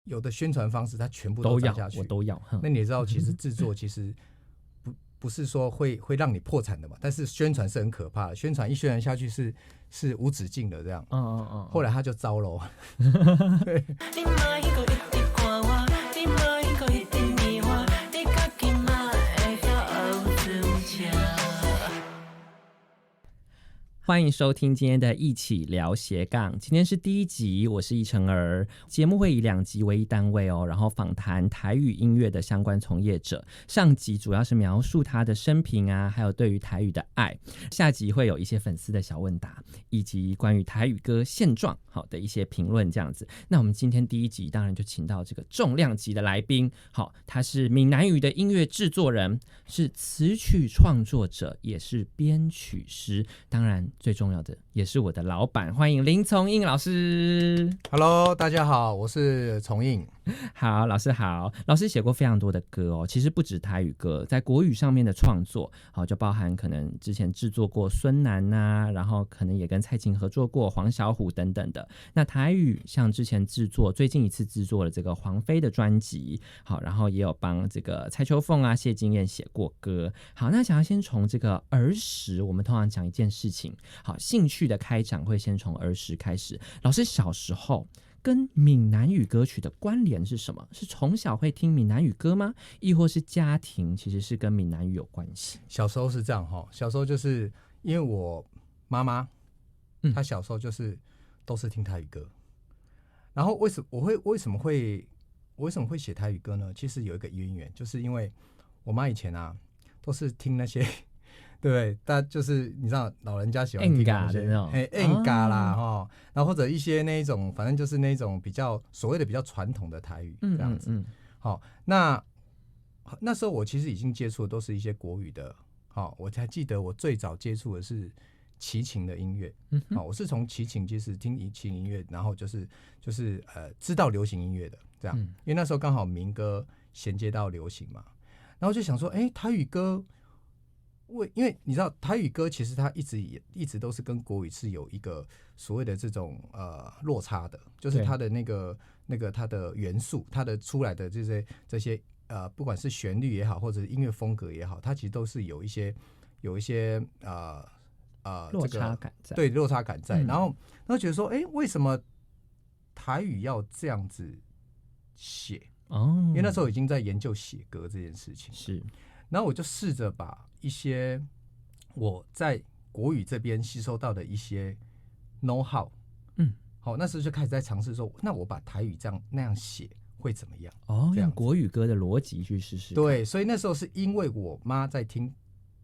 有的宣传方式它全部都砸下去，我都要。那你也知道，其实制作其实不是说会让你破产的嘛，但是宣传是很可怕的，宣传下去是无止境的这样。后来他就糟了。对。欢迎收听今天的一起聊斜杠，今天是第一集，我是易成儿。节目会以2集为一单位哦，然后访谈台语音乐的相关从业者。上集主要是描述他的生平啊，还有对于台语的爱。下集会有一些粉丝的小问答，以及关于台语歌现状好的一些评论这样子。那我们今天第一集当然就请到这个重量级的来宾，好，他是闽南语的音乐制作人，是词曲创作者，也是编曲师，当然最重要的也是我的老板，欢迎林从印老师。Hello， 大家好，我是从印。好，老师好。老师写过非常多的歌哦，其实不止台语歌，在国语上面的创作，好，就包含可能之前制作过孙楠啊，然后可能也跟蔡琴合作过黄小琥等等的。那台语像之前最近一次制作了这个黄妃的专辑，好，然后也有帮这个蔡秋凤啊、谢金燕写过歌。好，那想要先从这个儿时，我们通常讲一件事情，好，兴趣的开展会先从儿时开始。老师小时候跟闽南语歌曲的关联是什么？是从小会听闽南语歌吗？亦或是家庭其实是跟闽南语有关系？小时候是这样哈，小时候就是因为我妈妈，她小时候就是都是听台语歌，然后为什么会写台语歌呢？其实有一个渊源，就是因为我妈以前啊都是听那些。对，但就是你知道，老人家喜欢听那些演嘎啦哈，然后或者一些那一种，反正就是那种比较所谓的比较传统的台语这样子。好，那时候我其实已经接触的都是一些国语的。好，我才记得我最早接触的是齐秦的音乐。好，我是从齐秦其实听齐秦音乐，然后就是知道流行音乐的这样，因为那时候刚好民歌衔接到流行嘛，然后就想说，台语歌。因为你知道台语歌其实它一直都是跟国语是有一个所谓的这种落差的，就是它的那个它的元素，它的出来的这些不管是旋律也好，或者是音乐风格也好，它其实都是有一些落差感在，对，落差感在。然后觉得说，为什么台语要这样子写？因为那时候已经在研究写歌这件事情，是。然后我就试着把一些我在国语这边吸收到的一些 know how， 好，那时候就开始在尝试说，那我把台语那样写会怎么样？用国语歌的逻辑去试试。对，所以那时候是因为我妈在听，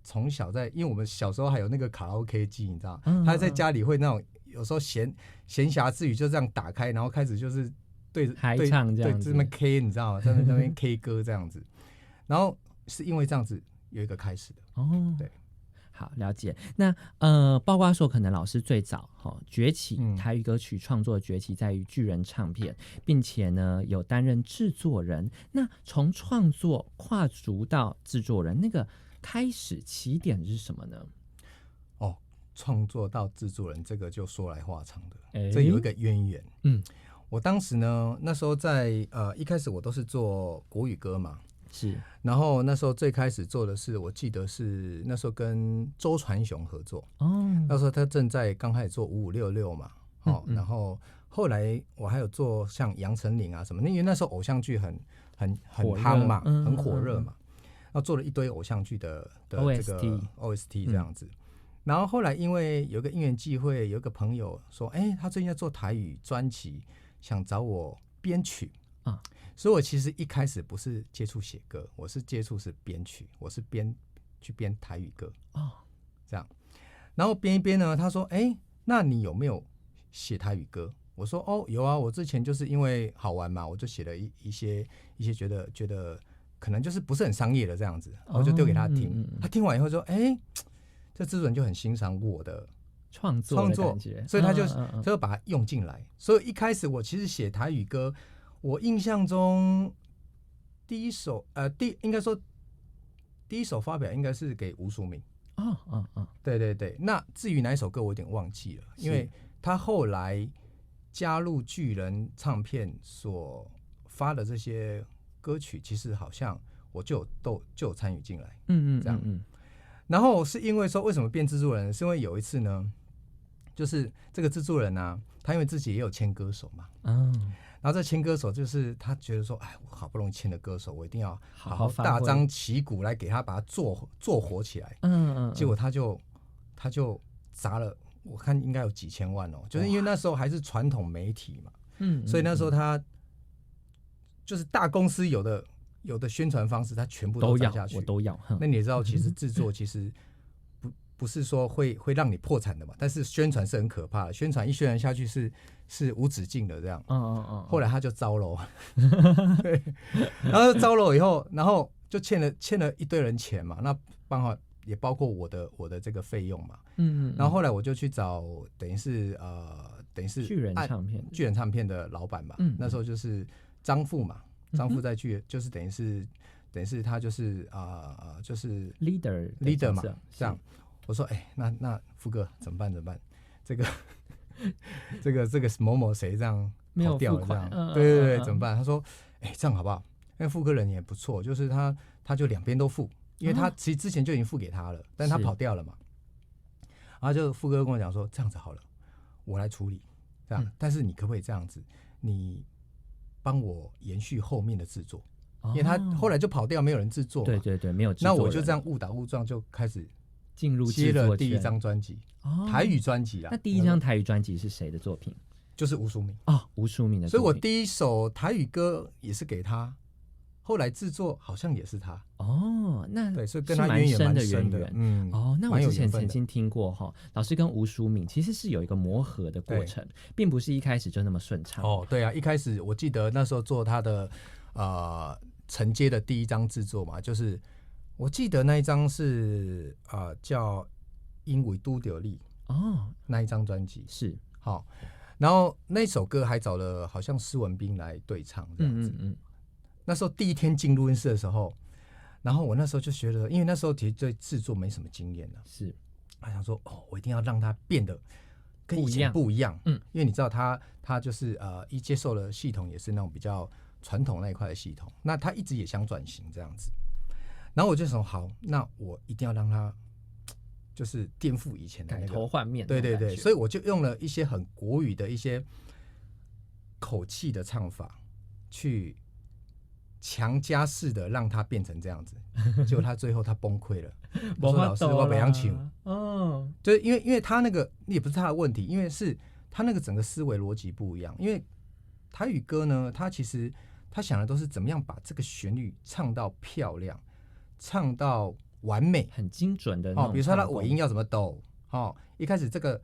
从小因为我们小时候还有那个卡拉 OK 机，你知道，她在家里会那种有时候闲暇之余就这样打开，然后开始就是对嗨唱这样子，对这边 K 你知道吗？在那边 K 歌这样子，然后。是因为这样子有一个开始的对，好，了解。那包括说可能老师最早崛起台语歌曲创作崛起在于巨人唱片，并且呢有担任制作人。那从创作跨足到制作人，那个开始起点是什么呢？创作到制作人这个就说来话长的，这有一个渊源。我当时呢那时候在一开始我都是做国语歌嘛。是，然后那时候最开始做的是，我记得是那时候跟周传雄合作。那时候他正在刚开始做5566嘛，然后后来我还有做像杨丞琳啊什么，因为那时候偶像剧很夯嘛，很火热嘛，然后做了一堆偶像剧的这个 OST 这样子。然后后来因为有个因缘际会，有一个朋友说，他最近在做台语专辑，想找我编曲。所以我其实一开始不是接触写歌，我是接触是编曲，我是去编台语歌这样。然后编一编呢，他说那你有没有写台语歌？我说有啊，我之前就是因为好玩嘛，我就写了一些觉得可能就是不是很商业的这样子，我就丢给他听。他听完以后说这制作人就很欣赏我的创作的感觉，所以他就把它用进来。所以一开始我其实写台语歌，我印象中第一首应该说第一首发表应该是给吴淑敏。对对对。那至于哪一首歌我有点忘记了，因为他后来加入巨人唱片所发的这些歌曲，其实好像我就有参与进来，这样。然后是因为说为什么变制作人，是因为有一次呢，就是这个制作人啊，他因为自己也有签歌手嘛，然后这签歌手就是他觉得说，哎，我好不容易签了歌手，我一定要好好大张旗鼓来给他把他做火起来。结果他就砸了，我看应该有几千万哦，就是因为那时候还是传统媒体嘛，所以那时候他就是大公司有的宣传方式，他全部都砸下去，我都要。那你也知道，其实制作其实不是说会让你破产的嘛，但是宣传是很可怕的，宣传下去是无止境的这样。后来他就糟了，对，然后糟了以后，然后就欠了一堆人钱嘛，那刚好也包括我的这个费用嘛。然后后来我就去找等于是巨人唱片的老板嘛，那时候就是张富嘛，张富在就是等于是他就是就是 leader 嘛，这样。我说那富哥怎么办？这个某某谁这样跑掉了这样，对，怎么办？他说这样好不好？因为富哥人也不错，就是他就两边都付，因为他其实之前就已经付给他了，但是他跑掉了嘛。然后就富哥跟我讲说，这样子好了，我来处理这样，但是你可不可以这样子，你帮我延续后面的制作？因为他后来就跑掉，没有人制作嘛。对，没有制作人。那我就这样误打误撞就开始进入接了第一张专辑，台语专辑啊。那第一张台语专辑是谁的作品？就是吴淑敏吴淑敏的作品。所以我第一首台语歌也是给他，后来制作好像也是他。那对，所以跟他渊源蛮深的。那我之前曾经听过老师跟吴淑敏其实是有一个磨合的过程，并不是一开始就那么顺畅。对啊，一开始我记得那时候做他的承接的第一张制作嘛，就是我记得那一张是叫因为拄着你那一张专辑是好，然后那首歌还找了好像施文彬来对唱这样子。那时候第一天进录音室的时候，然后我那时候就觉得，因为那时候其实对制作没什么经验的，是我想说我一定要让它变得跟以前不一样。因为你知道他就是一接受了系统也是那种比较传统那一块的系统，那他一直也想转型这样子。然后我就说好，那我一定要让他就是颠覆以前的那个改头换面。对，所以我就用了一些很国语的一些口气的唱法，去强加式的让他变成这样子。结果他最后他崩溃了，我说老师我不想唱。就是因为他那个也不是他的问题，因为是他那个整个思维逻辑不一样。因为台语歌呢，他其实他想的都是怎么样把这个旋律唱到漂亮，唱到完美，很精准的比如说他尾音要怎么抖，一开始这个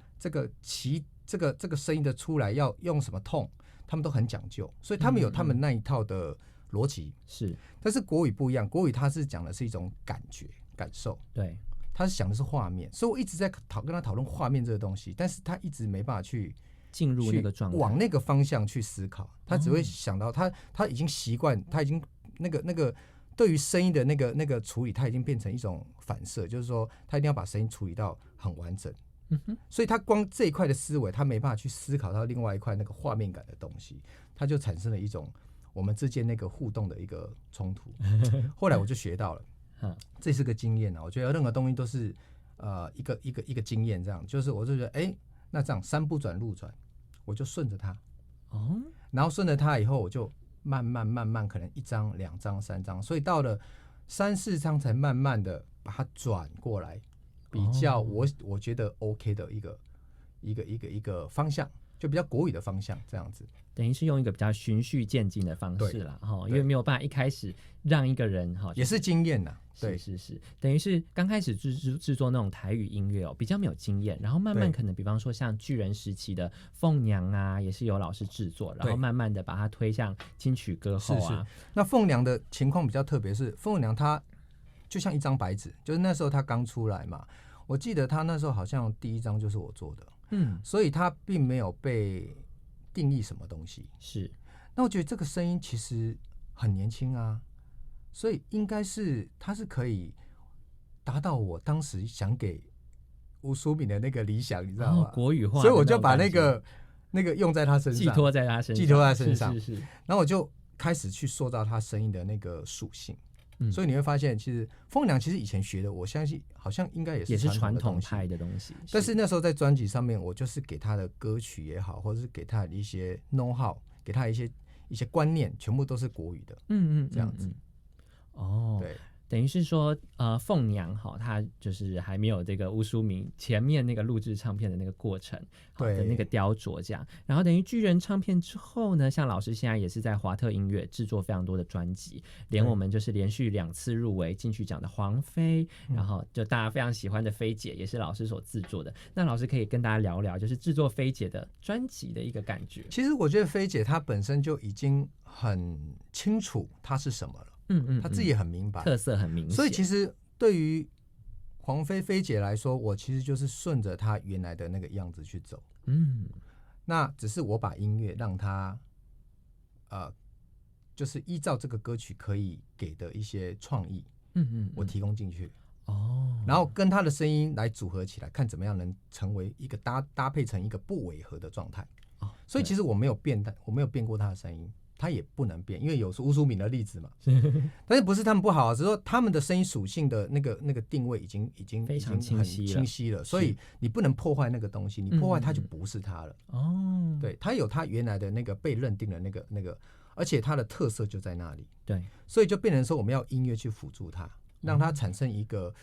声音的出来要用什么痛，他们都很讲究，所以他们有他们那一套的逻辑。是，但是国语不一样，国语它是讲的是一种感觉感受，对，他是想的是画面，所以我一直在跟他讨论画面这个东西，但是他一直没办法去进入那个状态，往那个方向去思考，他只会想到他已经习惯，他已经那个对于声音的那个处理，他已经变成一种反射，就是说他一定要把声音处理到很完整。所以他光这一块的思维，他没办法去思考到另外一块那个画面感的东西，他就产生了一种我们之间那个互动的一个冲突。后来我就学到了，这是个经验啊。我觉得任何东西都是一个经验，这样就是我就觉得那这样山不转路转，我就顺着它，然后顺着它以后，我就慢慢可能1张、2张、3张，所以到了3、4张才慢慢的把它转过来，比较我觉得 OK 的一个方向，就比较国语的方向这样子。等于是用一个比较循序渐进的方式啦，因为没有办法一开始让一个人也是经验呐。对，是，等于是刚开始制作那种台语音乐比较没有经验，然后慢慢可能比方说像巨人时期的凤娘啊，也是由老师制作，然后慢慢的把它推向金曲歌后啊。是。那凤娘的情况比较特别，是凤娘她就像一张白纸，就是那时候她刚出来嘛，我记得她那时候好像第一张就是我做的，所以她并没有被定义什么东西。是。那我觉得这个声音其实很年轻啊。所以应该是他是可以达到我当时想给吴淑敏的那个理想，你知道吗？国语化，所以我就把那个用在他身上，寄托在他身上，是。然后我就开始去塑造他声音的那个属性。所以以你会发现，其实凤娘其实以前学的，我相信好像应该也是传统派的东西。但是那时候在专辑上面，我就是给他的歌曲也好，或者是给他的一些 know how， 给他一些观念，全部都是国语的。这样子。对。等于是说，凤娘她就是还没有这个吴淑敏前面那个录制唱片的那个过程的那个雕琢这样，然后等于巨人唱片之后呢，像老师现在也是在华特音乐制作非常多的专辑，连我们就是连续2次入围金曲奖的黄飞，然后就大家非常喜欢的菲姐也是老师所制作的。那老师可以跟大家聊聊，就是制作菲姐的专辑的一个感觉。其实我觉得菲姐她本身就已经很清楚她是什么了。他自己也很明白，特色很明显。所以其实对于黄菲姐来说，我其实就是顺着她原来的那个样子去走。那只是我把音乐让她就是依照这个歌曲可以给的一些创意，我提供进去。然后跟她的声音来组合起来，看怎么样能成为一个搭配成一个不违和的状态。所以其实我没有变过她的声音。他也不能变，因为有吴淑敏的例子嘛。但是不是他们不好，只是说他们的声音属性的那个定位已经非常很清晰了，所以你不能破坏那个东西，你破坏它就不是它了。对，它有它原来的那个被认定的那个，而且它的特色就在那里。对，所以就变成说我们要音乐去辅助它，让它产生一个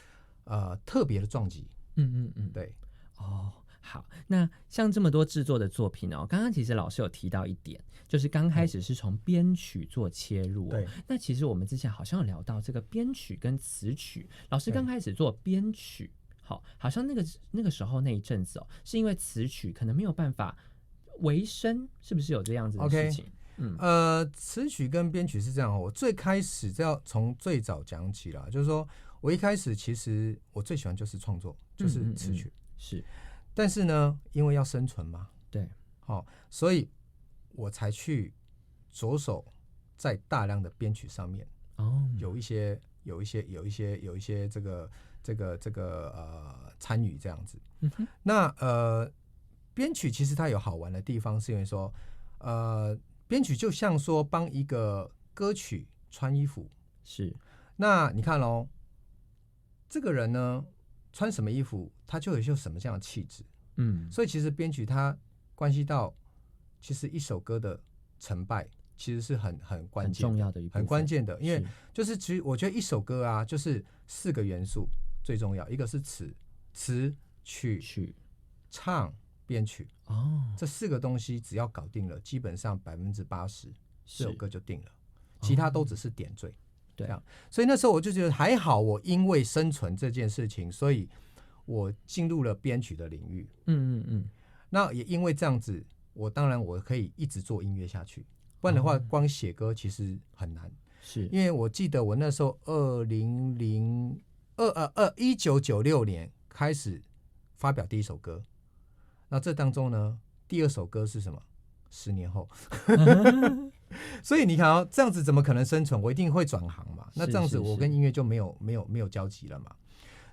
特别的撞击。对。好，那像这么多制作的作品刚刚其实老师有提到一点，就是刚开始是从编曲做切入。对，那其实我们之前好像有聊到这个编曲跟词曲，老师刚开始做编曲，好像那个时候那一阵子是因为词曲可能没有办法维生，是不是有这样子的事情？词曲跟编曲是这样，我最开始要从最早讲起啦，就是说我一开始其实我最喜欢就是创作，就是词曲。是。但是呢，因为要生存嘛，对，所以我才去着手在大量的编曲上面，有一些这个参与这样子。那编曲其实它有好玩的地方，是因为说编曲就像说帮一个歌曲穿衣服。是，那你看咯，这个人呢穿什么衣服，他就有什么这样的气质。所以其实编曲它关系到，其实一首歌的成败其实是很关键的、很重要的一部分，很关键的。因为就是其实我觉得一首歌啊，就是4个元素最重要，一个是词、曲、唱、编曲。这4个东西只要搞定了，基本上80%这首歌就定了，其他都只是点缀。这样，所以那时候我就觉得还好，我因为生存这件事情，所以我进入了编曲的领域。那也因为这样子，当然我可以一直做音乐下去，不然的话光写歌其实很难。是因为我记得我那时候1996年开始发表第一首歌，那这当中呢，第2首歌是什么？10年后。所以你看这样子怎么可能生存？我一定会转行嘛。那这样子我跟音乐就没有交集了嘛。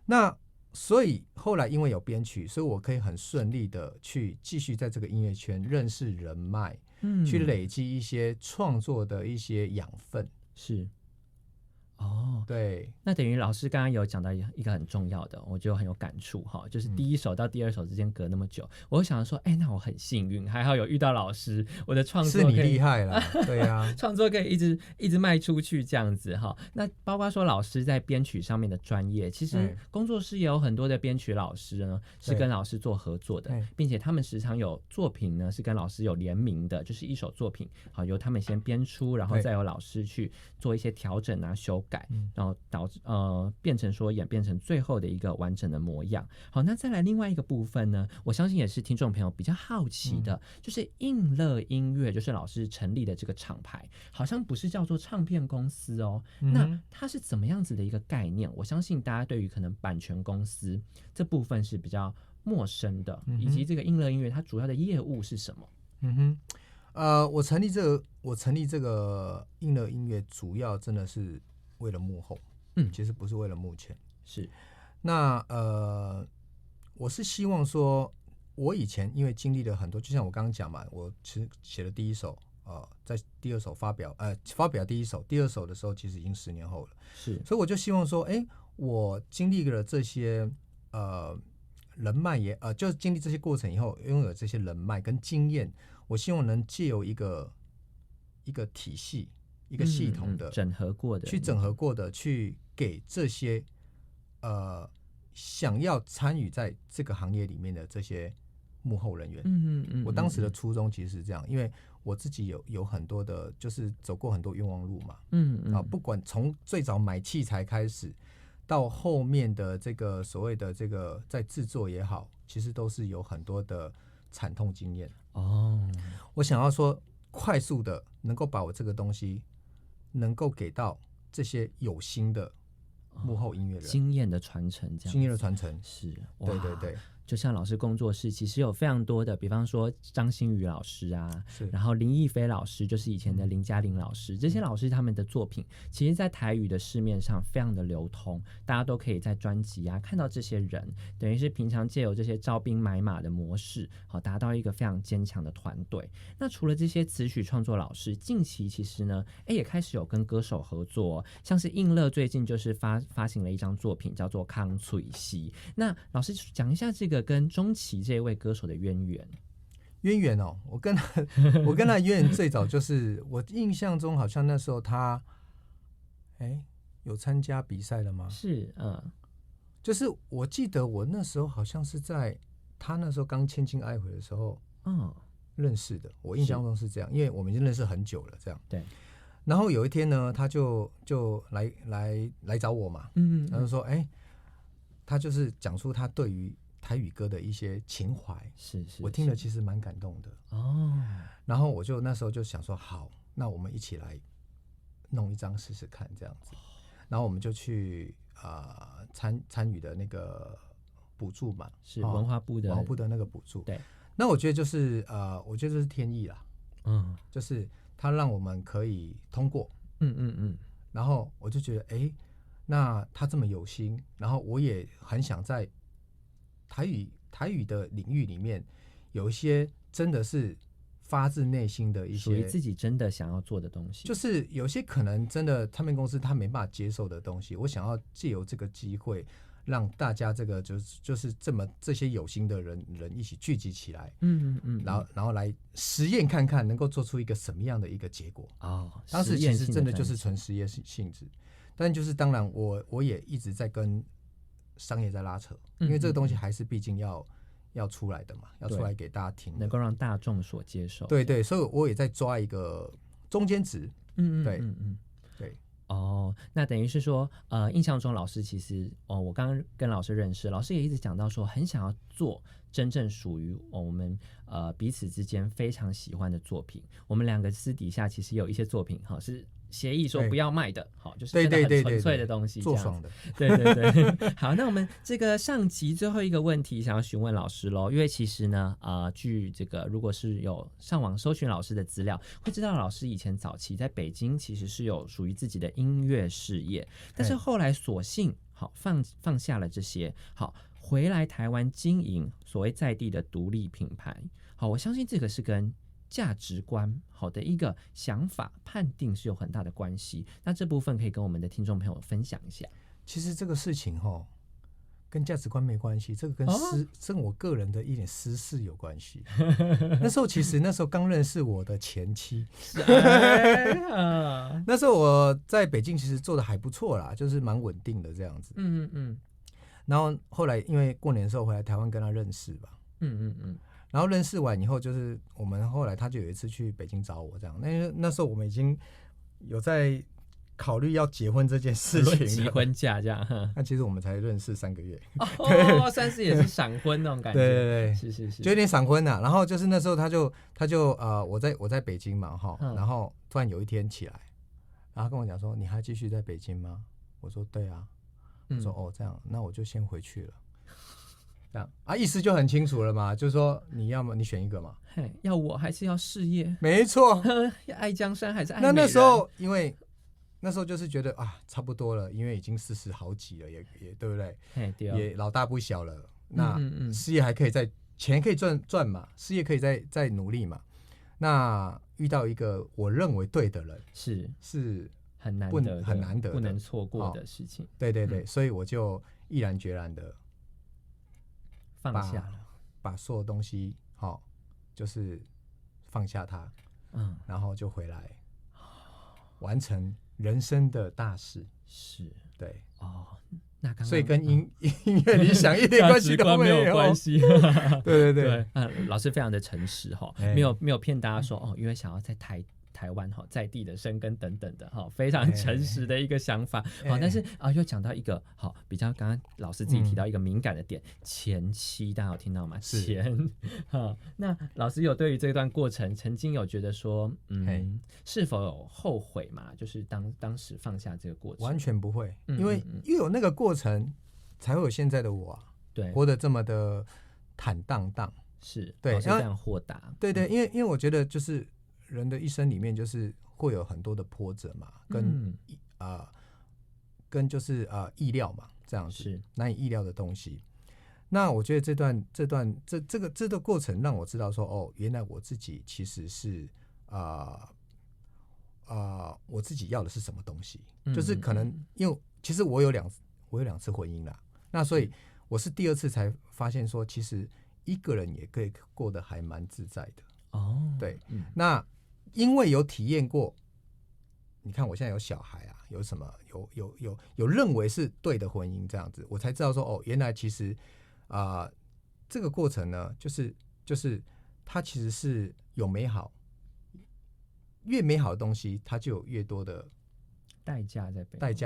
那所以后来因为有编曲，所以我可以很顺利的去继续在这个音乐圈认识人脉，去累积一些创作的一些养分。是。对，那等于老师刚刚有讲到一个很重要的，我觉得很有感触就是第1首到第2首之间隔那么久，我想说，那我很幸运，还好有遇到老师，我的创作是你厉害了，对啊，创作可以一直卖出去这样子那包括说老师在编曲上面的专业，其实工作室也有很多的编曲老师呢，是跟老师做合作的，并且他们时常有作品呢是跟老师有联名的，就是一首作品由他们先编出，然后再由老师去做一些调整修改。然后变成说演变成最后的一个完整的模样。好，那再来另外一个部分呢，我相信也是听众朋友比较好奇的，就是映乐音乐，就是老师成立的这个厂牌，好像不是叫做唱片公司那它是怎么样子的一个概念？我相信大家对于可能版权公司这部分是比较陌生的，以及这个映乐音乐它主要的业务是什么？我成立这个映乐音乐，主要真的是为了幕后，其实不是为了幕前。是，那我是希望说，我以前因为经历了很多，就像我刚刚讲嘛，我其实写了第1首，第二首发表第一首，第二首的时候其实已经10年后了。是，所以我就希望说，我经历了这些人脉就是经历这些过程以后，拥有这些人脉跟经验，我希望能借由一个体系、一个系统的整合过的，去给这些想要参与在这个行业里面的这些幕后人员。我当时的初衷其实是这样，因为我自己有很多的，就是走过很多冤枉路嘛。不管从最早买器材开始，到后面的这个所谓的这个在制作也好，其实都是有很多的惨痛经验。我想要说，快速的能够把我这个东西能够给到这些有心的幕后音乐人，经验的传承，这样经验的传承是，对对对。就像老师工作室其实有非常多的，比方说张馨予老师啊，然后林逸飞老师，就是以前的林嘉玲老师，这些老师他们的作品，其实在台语的市面上非常的流通，大家都可以在专辑啊看到这些人，等于是平常借由这些招兵买马的模式，好达到一个非常坚强的团队。那除了这些词曲创作老师，近期其实呢，也开始有跟歌手合作，像是应乐最近就是发行了一张作品叫做《康翠西》。那老师讲一下这个跟钟琪这位歌手的渊源。我跟他渊源最早就是我印象中好像那时候他有参加比赛了吗？是，就是我记得我那时候好像是在他那时候刚签进爱回的时候认识的，我印象中是这样，因为我们已经认识很久了这样。对。然后有一天呢，他就来找我嘛，然后说他就是讲出他对于台语歌的一些情怀，是我听了其实蛮感动的然后我就那时候就想说，好，那我们一起来弄一张试试看这样子。然后我们就去参与的那个补助嘛，是文化部的那个补助。对，那我觉得就是我觉得这是天意啦，就是他让我们可以通过，然后我就觉得那他这么有心，然后我也很想在台语的领域里面有一些真的是发自内心的一些属于自己真的想要做的东西，就是有些可能真的唱片公司他没办法接受的东西，我想要借由这个机会让大家这个就是这些有心的人一起聚集起来，然后来实验看看能够做出一个什么样的一个结果。当时其实真的就是纯实验性质，但就是当然我也一直在跟商业在拉扯，因为这个东西还是毕竟要出来的嘛，要出来给大家听的，能够让大众所接受。对对，所以我也在抓一个中间值。对。那等于是说，印象中老师其实我刚刚跟老师认识，老师也一直讲到说，很想要做真正属于我们彼此之间非常喜欢的作品。我们两个私底下其实有一些作品是协议说不要卖的，好，就是真的很纯粹的东西，做爽的。对对对。好，那我们这个上集最后一个问题想要询问老师咯，因为其实呢，据这个如果是有上网搜寻老师的资料，会知道老师以前早期在北京其实是有属于自己的音乐事业，但是后来索性好放下了这些，好回来台湾经营所谓在地的独立品牌。好，我相信这个是跟价值观好的一个想法判定是有很大的关系，那这部分可以跟我们的听众朋友分享一下。其实这个事情跟价值观没关系，这个跟我个人的一点私事有关系。那时候刚认识我的前妻，那时候我在北京其实做的还不错啦，就是蛮稳定的这样子。然后后来因为过年的时候回来台湾跟他认识吧，然后认识完以后，就是我们后来他就有一次去北京找我这样，那时候我们已经有在考虑要结婚这件事情了，结婚嫁这样。那其实我们才认识3个月，算是也是闪婚那种感觉。对，是，就有点闪婚啦。然后就是那时候他就我在北京嘛然后突然有一天起来，然后他跟我讲说，你还继续在北京吗？我说对啊。我说这样，那我就先回去了。这样意思就很清楚了嘛，就是说你要么你选一个嘛，要我还是要事业？没错，爱江山还是爱美人？那时候因为那时候就是觉得差不多了，因为已经40好几了，也对不对？对，也老大不小了，那事业还可以钱可以赚嘛，事业可以再努力嘛。那遇到一个我认为对的人，是很难得的，很难得的，不能错过的事情。对对对，所以我就毅然决然的放下了，把所有东西就是放下它，然后就回来完成人生的大事。是，对那刚刚所以跟音乐理想一点关系都没有关系。对对对，老师非常的诚实没有骗大家说因为想要在台湾在地的生根等等的非常诚实的一个想法。但是又讲到一个比较刚刚老师自己提到一个敏感的点，前期大家有听到吗？那老师有对于这段过程曾经有觉得说是否有后悔嘛？就是当时放下这个过程。完全不会，因为有那个过程才会有现在的我对，活得这么的坦荡荡。是，对，老师非常豁达。对对，因为我觉得就是人的一生里面就是会有很多的波折嘛，跟就是意料嘛，这样子是难以意料的东西。那我觉得这段过程让我知道说原来我自己其实是我自己要的是什么东西，就是可能因为其实我有两次婚姻啦，那所以我是第二次才发现说其实一个人也可以过得还蛮自在的。对，那因为有体验过，你看我现在有小孩有什么有认为是对的婚姻这样子，我才知道说原来其实这个过程呢，就是它其实是有美好，越美好的东西它就有越多的代价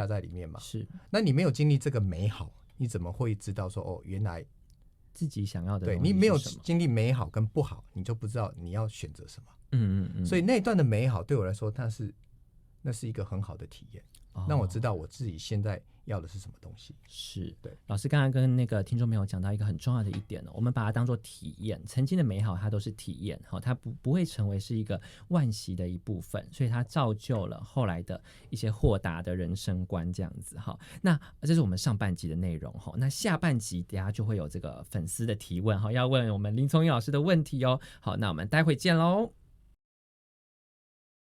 在里面嘛。是，那你没有经历这个美好，你怎么会知道说原来自己想要的东西是什么？对，你没有经历美好跟不好，你就不知道你要选择什么。所以那一段的美好对我来说，那是一个很好的体验，让我知道我自己现在要的是什么东西。是，对。老师刚刚跟那个听众朋友讲到一个很重要的一点我们把它当作体验，曾经的美好它都是体验它不会成为是一个惋惜的一部分，所以它造就了后来的一些豁达的人生观这样子那这是我们上半集的内容那下半集等下就会有这个粉丝的提问要问我们林聪英老师的问题好，那我们待会见喽。